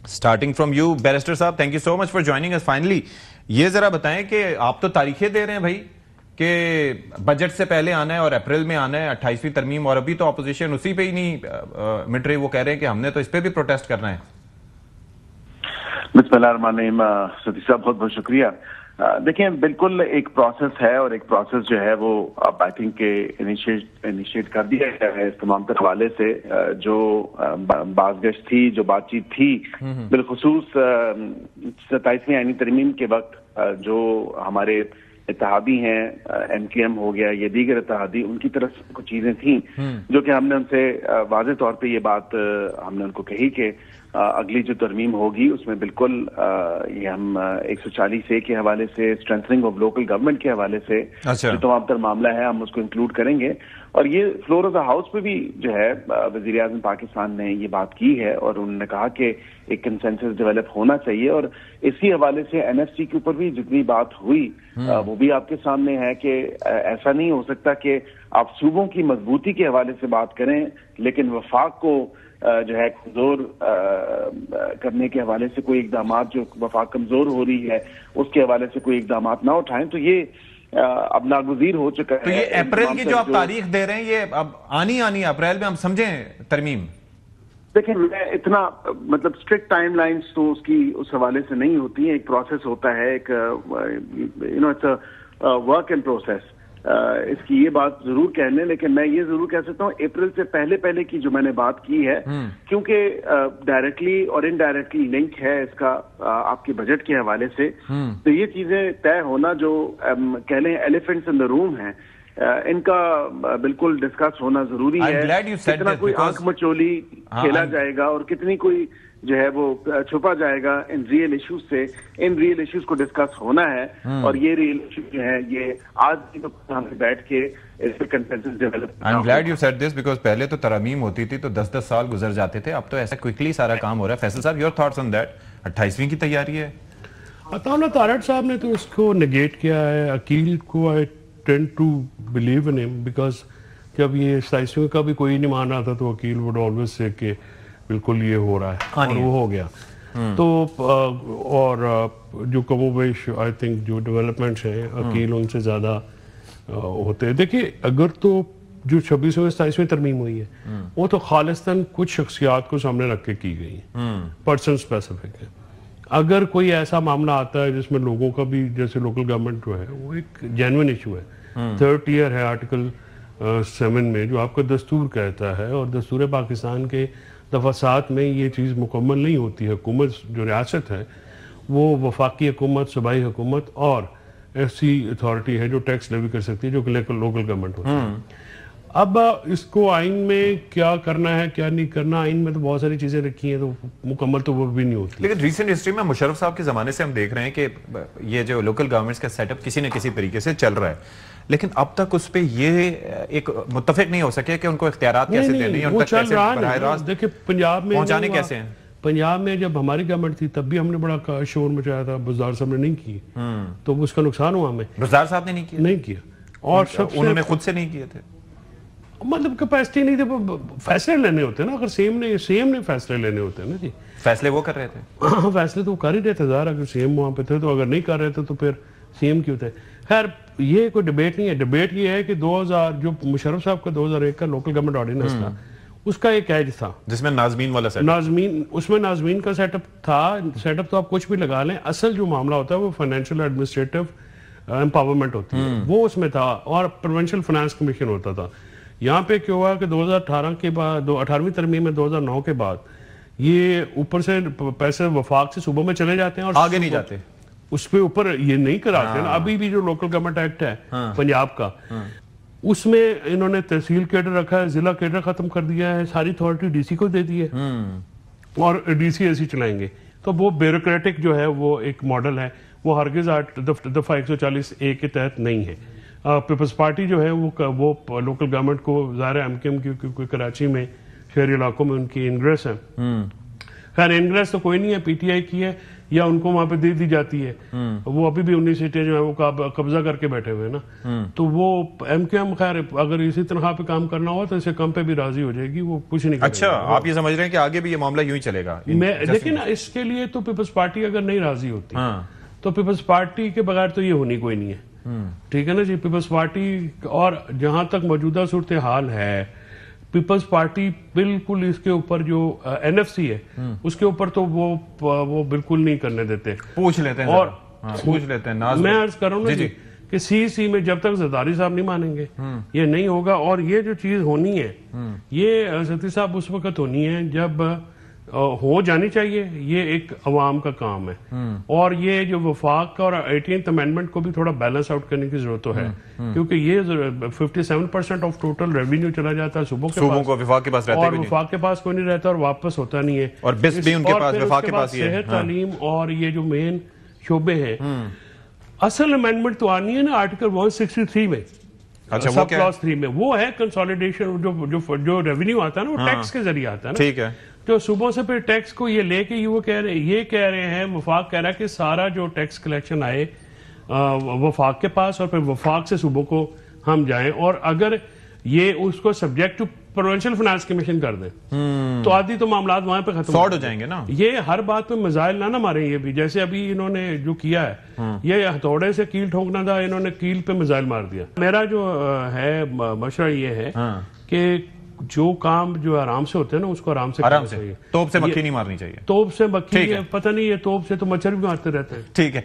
Starting from you barrister साहब, thank you so much for joining us finally. ये जरा बताएं कि आप तो तारीखें दे रहे हैं भाई कि बजट से पहले आना है और अप्रैल में आना है 28वीं तरमीम, और अभी तो अपोजिशन उसी पे ही नहीं मिट रही। वो कह रहे हैं कि हमने तो इस पे भी प्रोटेस्ट करना है। बिस्मिल्लाहिर्रहमानिर्रहीम। सतीश साहब बहुत बहुत शुक्रिया। देखिए, बिल्कुल एक प्रोसेस है और एक प्रोसेस जो है वो आई थिंक के इनिशिएट कर दिया गया है इस तमाम तर हवाले से। जो बाज़गश्त थी, जो बातचीत थी, बिलखुसूस 27वीं आईनी तरमीम के वक्त जो हमारे इत्तेहादी हैं, एमकेएम हो गया, ये दीगर इत्तेहादी, उनकी तरफ से कुछ चीजें थी जो कि हमने उनसे वाज़े तौर पे ये बात हमने उनको कही कि अगली जो तरमीम होगी उसमें बिल्कुल ये हम 140A के हवाले से, स्ट्रेंथनिंग ऑफ लोकल गवर्नमेंट के हवाले से जो तमाम तर मामला है हम उसको इंक्लूड करेंगे। और ये फ्लोर ऑफ द हाउस पे भी जो है वज़ीर आज़म पाकिस्तान ने ये बात की है और उन्होंने कहा कि एक कंसेंसस डेवलप होना चाहिए। और इसी हवाले से एनएफसी के ऊपर भी जितनी बात हुई वो भी आपके सामने है कि ऐसा नहीं हो सकता कि आप सूबों की मजबूती के हवाले से बात करें लेकिन वफाक को जो है कमजोर करने के हवाले से कोई इकदाम, जो वफाक कमजोर हो रही है उसके हवाले से कोई इकदाम ना उठाएं। तो ये अब नागुज़ीर हो चुका है। तो ये अप्रैल की जो आप तारीख दे रहे हैं ये अब आनी अप्रैल में हम समझें तरमीम? देखिए, मैं इतना मतलब स्ट्रिक्ट टाइमलाइंस तो उसकी उस हवाले से नहीं होती है। एक प्रोसेस होता है, एक it's a work in process. इसकी ये बात जरूर कह लें, लेकिन मैं ये जरूर कह सकता हूँ अप्रैल से पहले की जो मैंने बात की है, क्योंकि डायरेक्टली और इनडायरेक्टली लिंक है इसका आपके बजट के हवाले से, तो ये चीजें तय होना जो कह लें एलिफेंट्स इन द रूम है, इनका बिल्कुल डिस्कस होना जरूरी है। कितना कोई आंख मचोली खेला जाएगा और कितनी कोई जो है वो छुपा जाएगा इन रियल इश्यूज से। इन रियल इश्यूज को डिस्कस होना है और ये रियल इश्यूज जो है ये आज भी तो बैठ के इस पे consensus develop. I am glad you said this because पहले तो तरमीम होती थी तो 10-10 साल गुजर जाते थे, अब तो ऐसा क्विकली सारा काम हो रहा है। फैसल साहब, योर थॉट्स ऑन दैट? 28वीं की तैयारी है। अताउल्लाह तारड़ साहब ने तो इसको नेगेट किया है। अकील को I tend to believe in him because जब ये 27वीं का भी कोई नहीं मान रहा था तो अकील वुड ऑलवेज से कि बिल्कुल ये हो रहा है और वो हो गया। तो और जो कमोबेश आई थिंक जो डेवलपमेंट्स हैं अकील उनसे ज़्यादा होते हैं। देखिए, अगर तो जो 26वीं 27वीं तरमीम हुई है वो तो खालिस्तान कुछ शख्सियात को सामने रख के की गई है, पर्सन स्पेसिफिक है। अगर कोई ऐसा मामला आता है जिसमें लोगों का भी, जैसे लोकल गवर्नमेंट जो है वो एक जेन्युइन इशू है, 3rd टियर है आर्टिकल 7 में जो आपका दस्तूर कहता है, और दस्तूर पाकिस्तान के दफ़ा 7 में ये चीज़ मुकम्मल नहीं होती है। हुकूमत जो रियासत है वो वफाकी हुकूमत, सूबाई हुकूमत और ऐसी अथॉरिटी है जो टैक्स लेवी कर सकती है जो कि लोकल गवर्नमेंट होती है। अब इसको आइन में क्या करना है क्या नहीं करना, आइन में तो बहुत सारी चीजें रखी हैं तो मुकम्मल तो वो भी नहीं होती। लेकिन रिसेंट हिस्ट्री में मुशर्रफ साहब के जमाने से हम देख रहे हैं कि ये जो लोकल गवर्नमेंट्स का सेटअप किसी न किसी तरीके से चल रहा है, लेकिन अब तक उस पर ये एक मुत्तफिक नहीं हो सके कि उनको इख्तियारात कैसे देने हैं, उन तक कैसे बराह रास्त देखिए पंजाब में पहुंचाने कैसे हैं। पंजाब में जब हमारी गवर्नमेंट थी तब भी हमने बड़ा शोर मचाया था, बुज़दार साहब ने नहीं की तो उसका नुकसान हुआ हमें। बुज़दार साहब ने नहीं किया और सब उन्होंने खुद से नहीं किए थे, मतलब कैपेसिटी नहीं थे, फैसले लेने होते हैं ना। अगर सेम ने फैसले लेने होते हैं ना जी। फैसले वो कर रहे थे। फैसले तो कर ही रहे थे ज़ाहिर, अगर सीएम वहाँ पे थे तो, अगर नहीं कर रहे थे तो फिर सीएम क्यों थे। खैर ये कोई डिबेट नहीं है। डिबेट ये है कि 2000 जो मुशर्रफ साहब का 2001 का लोकल गवर्नमेंट ऑर्डिनेंस था उसका एक एज था जिसमें नाज़मीन वाला सेटअप, उसमें नाज़मीन का सेटअप था। सेटअप तो आप कुछ भी लगा लें, असल जो मामला होता है वो फाइनेंशियल एडमिनिस्ट्रेटिव एम्पावरमेंट होती है, वो उसमें था, और प्रोविंशियल फाइनेंस कमीशन होता था। यहाँ पे क्या हुआ कि 2018 के बाद 18वीं तरमीम में 2009 के बाद ये ऊपर से पैसे वफाक से सूबों में चले जाते हैं और आगे नहीं जाते, उस पे ऊपर ये नहीं कराते ना। अभी भी जो लोकल गवर्नमेंट एक्ट है पंजाब का, उसमें इन्होंने तहसील केडर रखा है, जिला केडर खत्म कर दिया है, सारी अथॉरिटी डीसी को दे दी है और डीसी ऐसी चलाएंगे। तो वो ब्यूरोक्रेटिक जो है वो एक मॉडल है, वो हरगिज दफा 140A के तहत नहीं है। पीपल्स पार्टी जो है वो लोकल गवर्नमेंट को ज़ाहिर एमकेएम की कराची में शहरी इलाकों में उनकी इंग्रेस है। खैर इंग्रेस तो कोई नहीं है, पीटीआई की है, या उनको वहां पे दे दी जाती है। वो अभी भी 19 सीटें जो है वो कब्जा करके बैठे हुए हैं ना। तो वो MQM खैर अगर इसी तनख्वाह पे काम करना हुआ तो इससे कम पे भी राजी हो जाएगी, वो कुछ नहीं अच्छा, आप ये समझ रहे हैं कि आगे भी ये मामला यूं ही चलेगा? लेकिन ना इसके लिए तो पीपल्स पार्टी अगर नहीं राजी होती तो पीपल्स पार्टी के बगैर तो ये होनी कोई नहीं है। ठीक है ना जी। पीपल्स पार्टी और जहां तक मौजूदा सूरत हाल है, पीपल्स पार्टी बिल्कुल इसके ऊपर जो NFC है उसके ऊपर तो वो बिल्कुल नहीं करने देते। पूछ लेते हैं और पूछ लेते हैं। मैं अर्ज कर रहा हूँ ना कि CEC में जब तक जरदारी साहब नहीं मानेंगे ये नहीं होगा। और ये जो चीज होनी है ये सती साहब उस वक्त होनी है जब हो जानी चाहिए। ये एक अवाम का काम है और ये जो वफाक और 18th अमेंडमेंट को भी थोड़ा बैलेंस आउट करने की जरूरत तो है, क्योंकि ये 57% ऑफ टोटल रेवेन्यू चला जाता है सूबों के पास, वफाक के पास रहता है, और वफाक के पास कोई नहीं रहता और वापस होता नहीं है। और बिस भी उनके पास, वफाक के पास सेहत, तालीम और ये जो मेन शोबे हैं। असल अमेंडमेंट तो आनी है ना आर्टिकल 163 में। अच्छा, सब क्लॉज 3 में वो है कंसोलिडेशन। जो रेवेन्यू आता है ना वो टैक्स के जरिए आता है ना। ठीक है। तो सुबह से फिर टैक्स को ये लेके ये कह रहे हैं, वफाक कह रहा है कि सारा जो टैक्स कलेक्शन आए वफाक के पास और फिर वफाक से सुबह को हम जाएं। और अगर ये उसको subject to provincial finance commission कर दें तो आदि तो मामला वहां पे खत्म सॉर्ट हो जाएंगे ना। ये हर बात पे मजाइल ना मारे। ये भी जैसे अभी इन्होंने जो किया है ये हथौड़े से कील ठोकना था, इन्होंने कील पे मजाइल मार दिया। मेरा जो है मशवरा ये है कि जो काम जो आराम से होते हैं ना उसको आराम से तोप से मक्खी नहीं मारनी चाहिए। तोप से मक्खी, पता नहीं है तोप से तो मच्छर भी मारते रहते हैं। ठीक है।